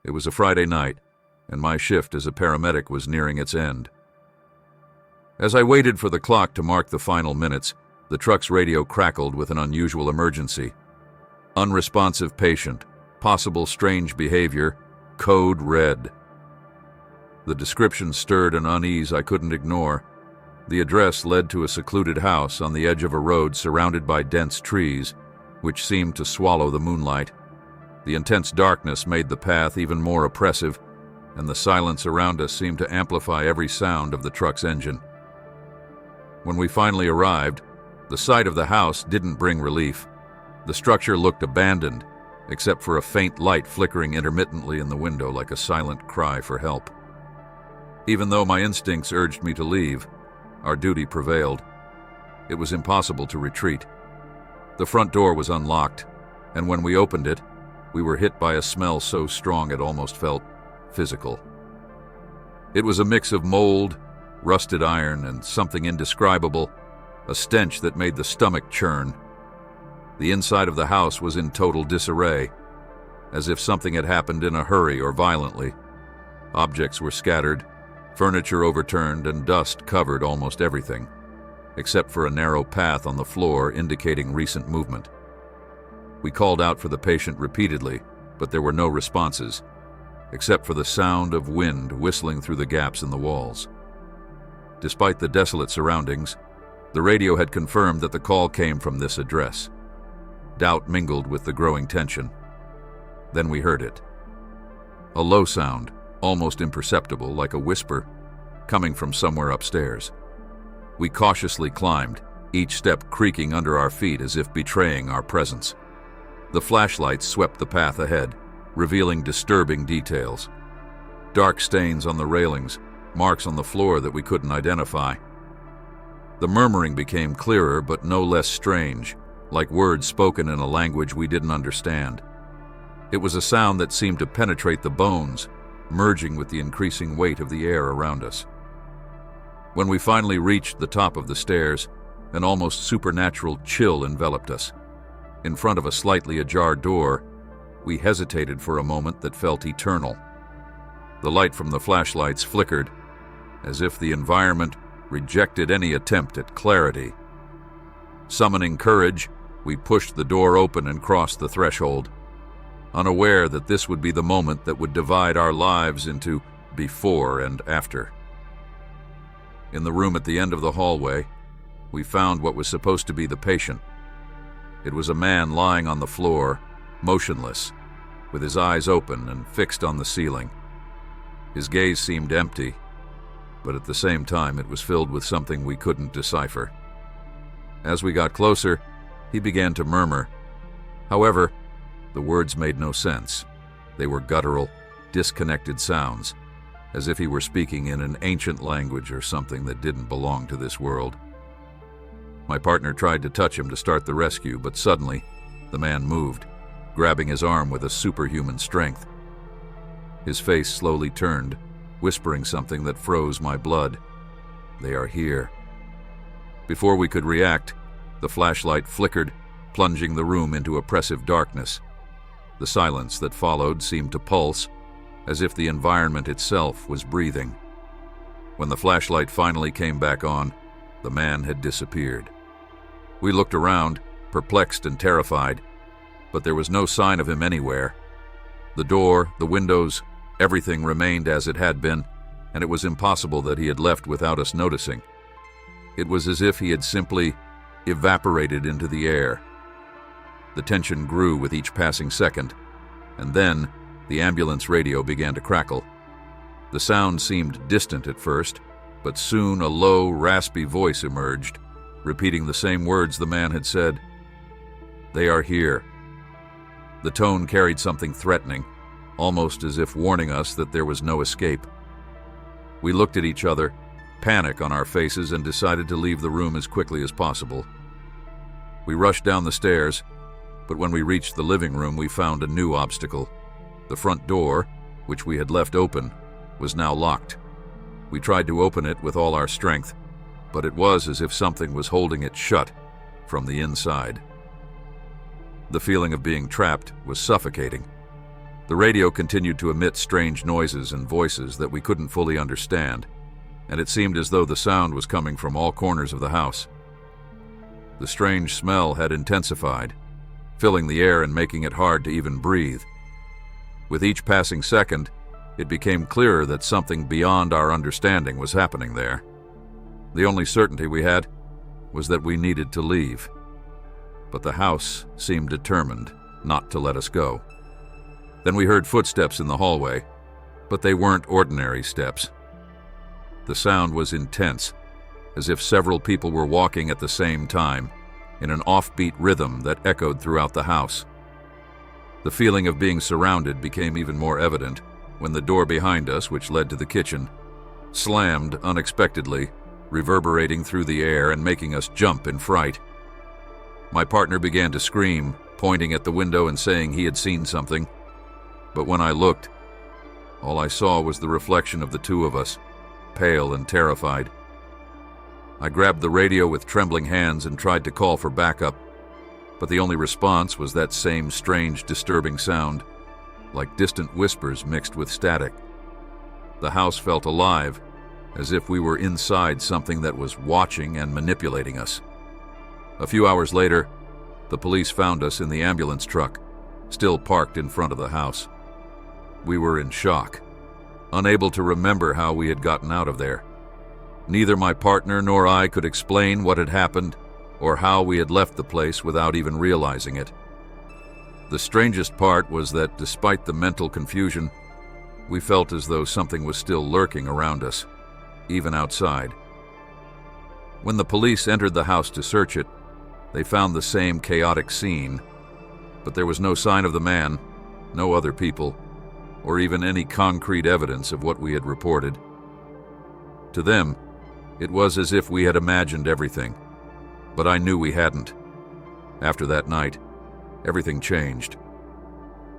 It was a Friday night, and my shift as a paramedic was nearing its end. As I waited for the clock to mark the final minutes, the truck's radio crackled with an unusual emergency. Unresponsive patient, possible strange behavior, code red. The description stirred an unease I couldn't ignore. The address led to a secluded house on the edge of a road surrounded by dense trees, which seemed to swallow the moonlight. The intense darkness made the path even more oppressive, and the silence around us seemed to amplify every sound of the truck's engine. When we finally arrived, the sight of the house didn't bring relief. The structure looked abandoned, except for a faint light flickering intermittently in the window like a silent cry for help. Even though my instincts urged me to leave, our duty prevailed. It was impossible to retreat. The front door was unlocked, and when we opened it, we were hit by a smell so strong it almost felt physical. It was a mix of mold, rusted iron, and something indescribable, a stench that made the stomach churn. The inside of the house was in total disarray, as if something had happened in a hurry or violently. Objects were scattered, furniture overturned, and dust covered almost everything, except for a narrow path on the floor indicating recent movement. We called out for the patient repeatedly, but there were no responses, except for the sound of wind whistling through the gaps in the walls. Despite the desolate surroundings, the radio had confirmed that the call came from this address. Doubt mingled with the growing tension. Then we heard it. A low sound, almost imperceptible, like a whisper, coming from somewhere upstairs. We cautiously climbed, each step creaking under our feet as if betraying our presence. The flashlights swept the path ahead, revealing disturbing details. Dark stains on the railings, marks on the floor that we couldn't identify. The murmuring became clearer but no less strange, like words spoken in a language we didn't understand. It was a sound that seemed to penetrate the bones, merging with the increasing weight of the air around us. When we finally reached the top of the stairs, an almost supernatural chill enveloped us. In front of a slightly ajar door, we hesitated for a moment that felt eternal. The light from the flashlights flickered, as if the environment rejected any attempt at clarity. Summoning courage, we pushed the door open and crossed the threshold, unaware that this would be the moment that would divide our lives into before and after. In the room at the end of the hallway, we found what was supposed to be the patient. It was a man lying on the floor, motionless, with his eyes open and fixed on the ceiling. His gaze seemed empty, but at the same time it was filled with something we couldn't decipher. As we got closer, he began to murmur. However, the words made no sense. They were guttural, disconnected sounds, as if he were speaking in an ancient language or something that didn't belong to this world. My partner tried to touch him to start the rescue, but suddenly, the man moved, grabbing his arm with a superhuman strength. His face slowly turned, whispering something that froze my blood. "They are here." Before we could react, the flashlight flickered, plunging the room into oppressive darkness. The silence that followed seemed to pulse, as if the environment itself was breathing. When the flashlight finally came back on, the man had disappeared. We looked around, perplexed and terrified, but there was no sign of him anywhere. The door, the windows, everything remained as it had been, and it was impossible that he had left without us noticing. It was as if he had simply evaporated into the air. The tension grew with each passing second, and then the ambulance radio began to crackle. The sound seemed distant at first, but soon a low, raspy voice emerged, repeating the same words the man had said. "They are here." The tone carried something threatening, almost as if warning us that there was no escape. We looked at each other, panic on our faces, and decided to leave the room as quickly as possible. We rushed down the stairs, but when we reached the living room, we found a new obstacle. The front door, which we had left open, was now locked. We tried to open it with all our strength, but it was as if something was holding it shut from the inside. The feeling of being trapped was suffocating. The radio continued to emit strange noises and voices that we couldn't fully understand, and it seemed as though the sound was coming from all corners of the house. The strange smell had intensified, filling the air and making it hard to even breathe. With each passing second, it became clearer that something beyond our understanding was happening there. The only certainty we had was that we needed to leave. But the house seemed determined not to let us go. Then we heard footsteps in the hallway, but they weren't ordinary steps. The sound was intense, as if several people were walking at the same time, in an offbeat rhythm that echoed throughout the house. The feeling of being surrounded became even more evident when the door behind us, which led to the kitchen, slammed unexpectedly, reverberating through the air and making us jump in fright. My partner began to scream, pointing at the window and saying he had seen something. But when I looked, all I saw was the reflection of the two of us, pale and terrified. I grabbed the radio with trembling hands and tried to call for backup, but the only response was that same strange, disturbing sound, like distant whispers mixed with static. The house felt alive, as if we were inside something that was watching and manipulating us. A few hours later, the police found us in the ambulance truck, still parked in front of the house. We were in shock, unable to remember how we had gotten out of there. Neither my partner nor I could explain what had happened or how we had left the place without even realizing it. The strangest part was that despite the mental confusion, we felt as though something was still lurking around us, even outside. When the police entered the house to search it, they found the same chaotic scene, but there was no sign of the man, no other people, or even any concrete evidence of what we had reported. To them, it was as if we had imagined everything, but I knew we hadn't. After that night, everything changed.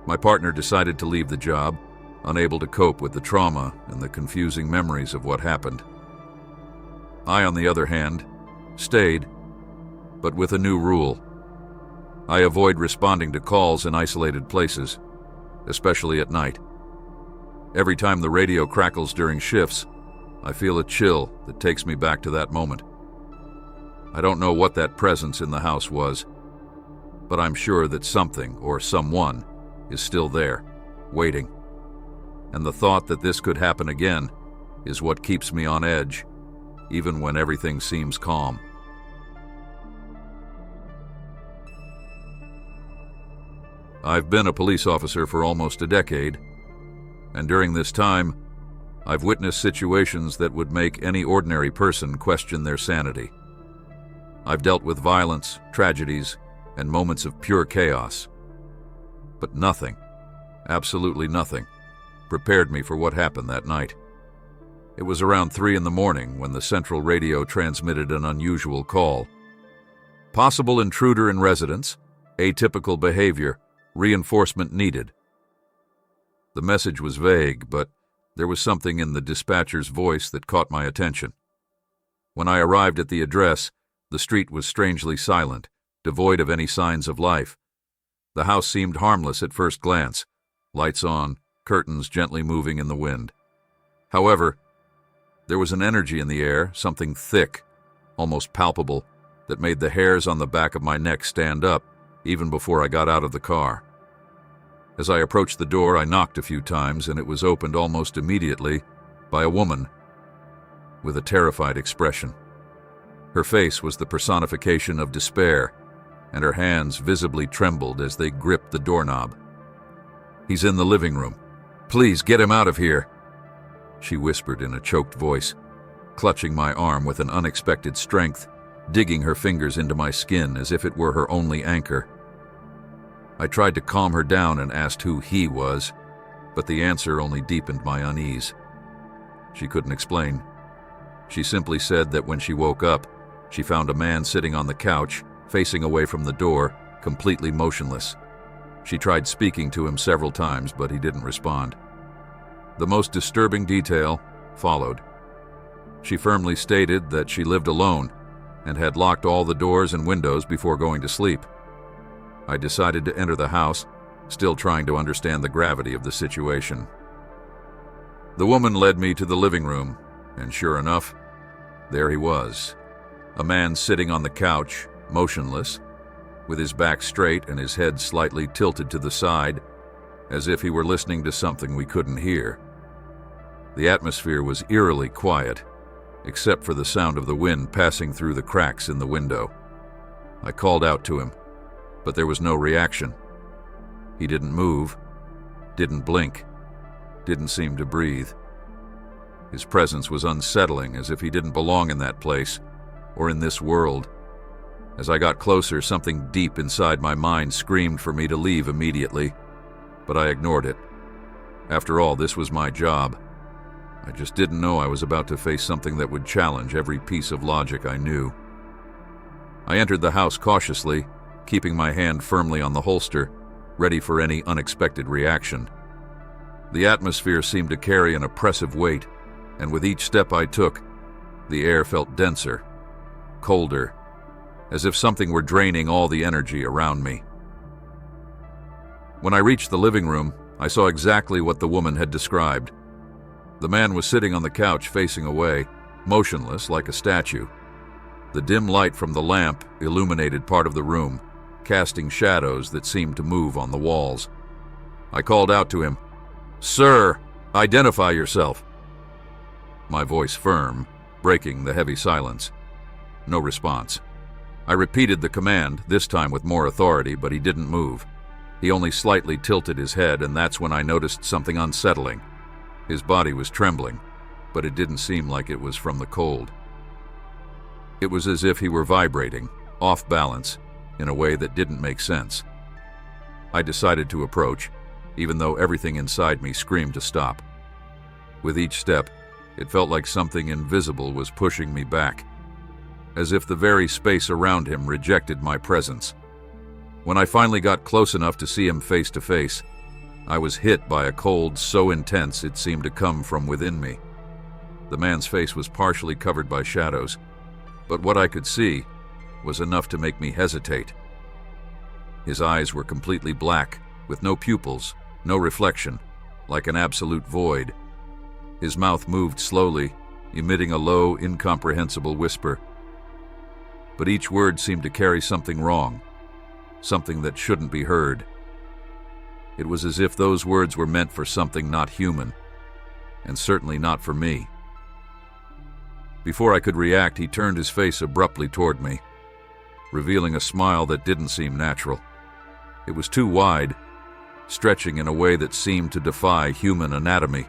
My partner decided to leave the job, unable to cope with the trauma and the confusing memories of what happened. I, on the other hand, stayed, but with a new rule. I avoid responding to calls in isolated places, especially at night. Every time the radio crackles during shifts, I feel a chill that takes me back to that moment. I don't know what that presence in the house was, but I'm sure that something or someone is still there, waiting. And the thought that this could happen again is what keeps me on edge, even when everything seems calm. I've been a police officer for almost a decade, and during this time, I've witnessed situations that would make any ordinary person question their sanity. I've dealt with violence, tragedies, and moments of pure chaos. But nothing, absolutely nothing, prepared me for what happened that night. It was around 3 a.m. when the central radio transmitted an unusual call. Possible intruder in residence, atypical behavior, reinforcement needed. The message was vague, but there was something in the dispatcher's voice that caught my attention. When I arrived at the address, the street was strangely silent, devoid of any signs of life. The house seemed harmless at first glance, lights on, curtains gently moving in the wind. However, there was an energy in the air, something thick, almost palpable, that made the hairs on the back of my neck stand up, even before I got out of the car. As I approached the door, I knocked a few times, and it was opened almost immediately by a woman with a terrified expression. Her face was the personification of despair, and her hands visibly trembled as they gripped the doorknob. "He's in the living room. Please get him out of here," she whispered in a choked voice, clutching my arm with an unexpected strength, digging her fingers into my skin as if it were her only anchor. I tried to calm her down and asked who he was, but the answer only deepened my unease. She couldn't explain. She simply said that when she woke up, she found a man sitting on the couch, facing away from the door, completely motionless. She tried speaking to him several times, but he didn't respond. The most disturbing detail followed. She firmly stated that she lived alone and had locked all the doors and windows before going to sleep. I decided to enter the house, still trying to understand the gravity of the situation. The woman led me to the living room, and sure enough, there he was. A man sitting on the couch, motionless, with his back straight and his head slightly tilted to the side, as if he were listening to something we couldn't hear. The atmosphere was eerily quiet, except for the sound of the wind passing through the cracks in the window. I called out to him, but there was no reaction. He didn't move, didn't blink, didn't seem to breathe. His presence was unsettling, as if he didn't belong in that place, or in this world. As I got closer, something deep inside my mind screamed for me to leave immediately, but I ignored it. After all, this was my job. I just didn't know I was about to face something that would challenge every piece of logic I knew. I entered the house cautiously, keeping my hand firmly on the holster, ready for any unexpected reaction. The atmosphere seemed to carry an oppressive weight, and with each step I took, the air felt denser, colder, as if something were draining all the energy around me. When I reached the living room, I saw exactly what the woman had described. The man was sitting on the couch facing away, motionless like a statue. The dim light from the lamp illuminated part of the room, casting shadows that seemed to move on the walls. I called out to him, "Sir, identify yourself." My voice firm, breaking the heavy silence. No response. I repeated the command, this time with more authority, but he didn't move. He only slightly tilted his head, and that's when I noticed something unsettling. His body was trembling, but it didn't seem like it was from the cold. It was as if he were vibrating, off balance, in a way that didn't make sense. I decided to approach, even though everything inside me screamed to stop. With each step, it felt like something invisible was pushing me back, as if the very space around him rejected my presence. When I finally got close enough to see him face to face, I was hit by a cold so intense it seemed to come from within me. The man's face was partially covered by shadows, but what I could see was enough to make me hesitate. His eyes were completely black, with no pupils, no reflection, like an absolute void. His mouth moved slowly, emitting a low, incomprehensible whisper. But each word seemed to carry something wrong, something that shouldn't be heard. It was as if those words were meant for something not human, and certainly not for me. Before I could react, he turned his face abruptly toward me, revealing a smile that didn't seem natural. It was too wide, stretching in a way that seemed to defy human anatomy,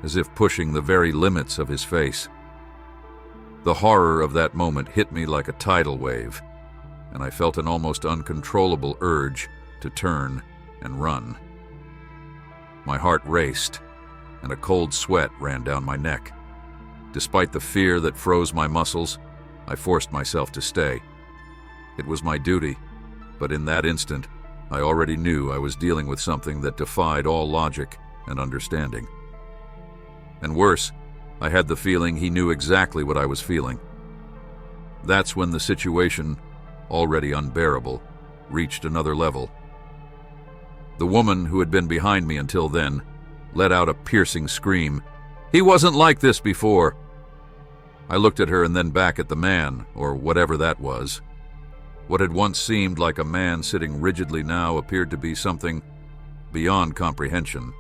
as if pushing the very limits of his face. The horror of that moment hit me like a tidal wave, and I felt an almost uncontrollable urge to turn and run. My heart raced, and a cold sweat ran down my neck. Despite the fear that froze my muscles, I forced myself to stay. It was my duty, but in that instant, I already knew I was dealing with something that defied all logic and understanding. And worse, I had the feeling he knew exactly what I was feeling. That's when the situation, already unbearable, reached another level. The woman who had been behind me until then let out a piercing scream. "He wasn't like this before!" I looked at her and then back at the man, or whatever that was. What had once seemed like a man sitting rigidly now appeared to be something beyond comprehension.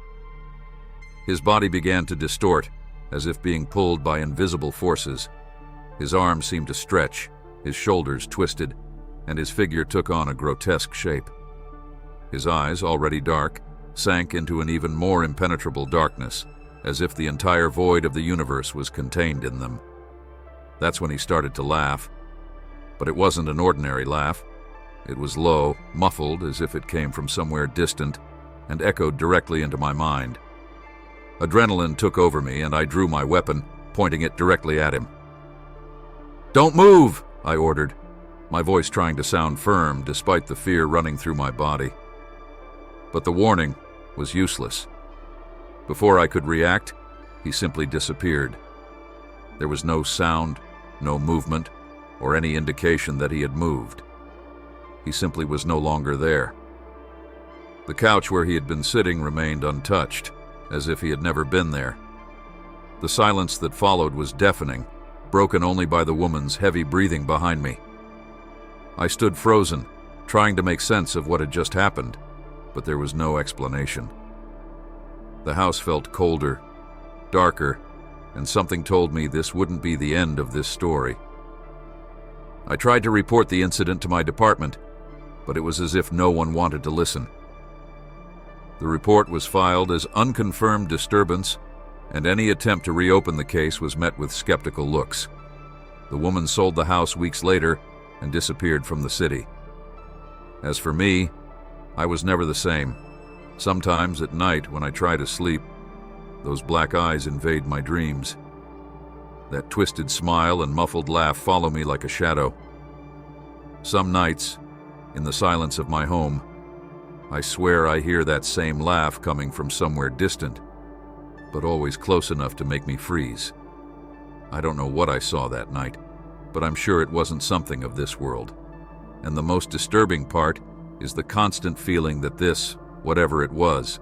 His body began to distort, as if being pulled by invisible forces. His arms seemed to stretch, his shoulders twisted, and his figure took on a grotesque shape. His eyes, already dark, sank into an even more impenetrable darkness, as if the entire void of the universe was contained in them. That's when he started to laugh. But it wasn't an ordinary laugh. It was low, muffled, as if it came from somewhere distant, and echoed directly into my mind. Adrenaline took over me, and I drew my weapon, pointing it directly at him. "Don't move!" I ordered, my voice trying to sound firm despite the fear running through my body. But the warning was useless. Before I could react, he simply disappeared. There was no sound, no movement, or any indication that he had moved. He simply was no longer there. The couch where he had been sitting remained untouched, as if he had never been there. The silence that followed was deafening, broken only by the woman's heavy breathing behind me. I stood frozen, trying to make sense of what had just happened, but there was no explanation. The house felt colder, darker, and something told me this wouldn't be the end of this story. I tried to report the incident to my department, but it was as if no one wanted to listen. The report was filed as unconfirmed disturbance, and any attempt to reopen the case was met with skeptical looks. The woman sold the house weeks later and disappeared from the city. As for me, I was never the same. Sometimes at night when I try to sleep, those black eyes invade my dreams. That twisted smile and muffled laugh follow me like a shadow. Some nights, in the silence of my home, I swear I hear that same laugh coming from somewhere distant, but always close enough to make me freeze. I don't know what I saw that night, but I'm sure it wasn't something of this world. And the most disturbing part is the constant feeling that this, whatever it was,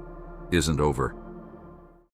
isn't over.